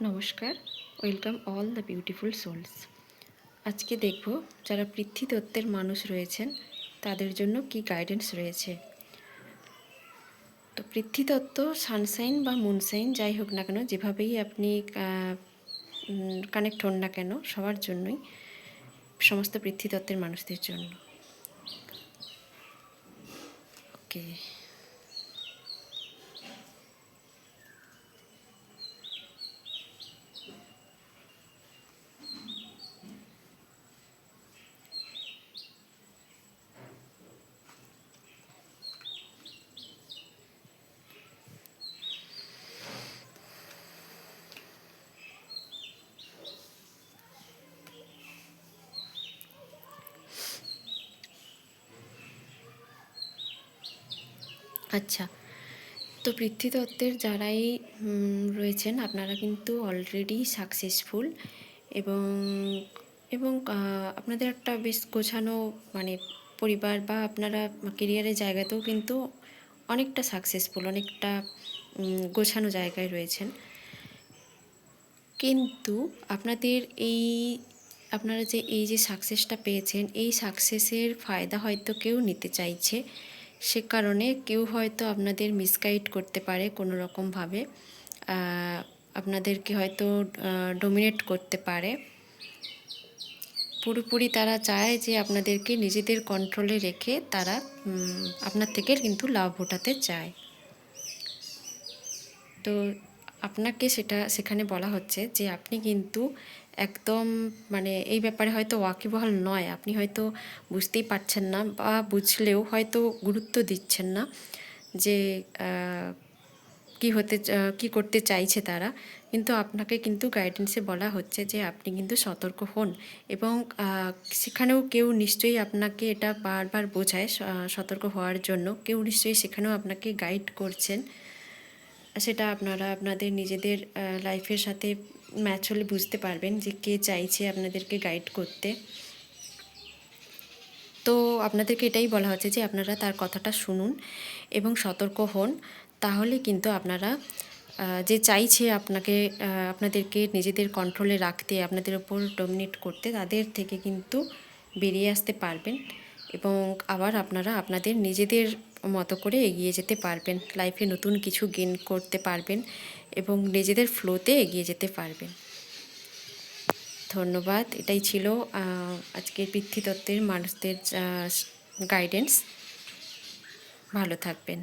নমস্কার, welcome all the beautiful souls. আজকে দেখব যারা পৃথ্বীতত্ত্বের মানুষ রয়েছেন তাদের জন্য কি গাইডেন্স রয়েছে। তো পৃথ্বীতত্ত্ব সানশাইন বা মুনশাইন যাই হোক না কেন, যেভাবেই আপনি কানেক্ট হন না কেন, সবার জন্যই, সমস্ত পৃথ্বীতত্ত্বের মানুষদের জন্য। ওকে, আচ্ছা। তো পৃথ্বীতত্ত্বের যারাই রয়েছেন আপনারা কিন্তু অলরেডি সাকসেসফুল, এবং এবং আপনাদের একটা বেশ গোছানো পরিবার বা আপনারা কেরিয়ারের জায়গাতেও কিন্তু অনেকটা সাকসেসফুল, অনেকটা গোছানো জায়গায় রয়েছেন। কিন্তু আপনারা যে এই যে সাকসেসটা পেয়েছেন, এই সাকসেসের ফায়দা হয়তো কেউ নিতে চাইছে, সে কারণে কেউ হয়তো আপনাদের মিসগাইড করতে পারে কোনো রকমভাবে, আপনাদেরকে হয়তো ডমিনেট করতে পারে। পুরোপুরি তারা চায় যে আপনাদেরকে নিজেদের কন্ট্রোলে রেখে তারা আপনার থেকে কিন্তু লাভ ওঠাতে চায়। তো আপনাকে সেখানে বলা হচ্ছে যে আপনি কিন্তু একদম এই ব্যাপারে হয়তো ওয়াকিবহাল নয়, আপনি হয়তো বুঝতেই পারছেন না, বা বুঝলেও হয়তো গুরুত্ব দিচ্ছেন না যে কি করতে চাইছে তারা। কিন্তু আপনাকে কিন্তু গাইডেন্সে বলা হচ্ছে যে আপনি কিন্তু সতর্ক হন, এবং সেখানেও কেউ নিশ্চয়ই আপনাকে এটা বারবার বোঝায় সতর্ক হওয়ার জন্য, কেউ নিশ্চয়ই সেখানেও আপনাকে গাইড করছেন। সেটা আপনারা আপনাদের নিজেদের লাইফের সাথে ম্যাচ হলে বুঝতে পারবেন যে কে চাইছে আপনাদেরকে গাইড করতে। তো আপনাদেরকে এটাই বলা হচ্ছে যে আপনারা তার কথাটা শুনুন এবং সতর্ক হন, তাহলে কিন্তু আপনারা যে চাইছে আপনাদেরকে নিজেদের কন্ট্রোলে রাখতে, আপনাদের ওপর ডমিনেট করতে, তাদের থেকে কিন্তু বেরিয়ে আসতে পারবেন, এবং আবার আপনারা আপনাদের নিজেদের মতো করে এগিয়ে যেতে পারবেন, লাইফে নতুন কিছু গেইন করতে পারবেন এবং নিজেদের ফ্লোতে এগিয়ে যেতে পারবেন। ধন্যবাদ। এটাই ছিল আজকের পৃথ্বীতত্ত্বের মানুষদের গাইডেন্স। ভালো থাকবেন।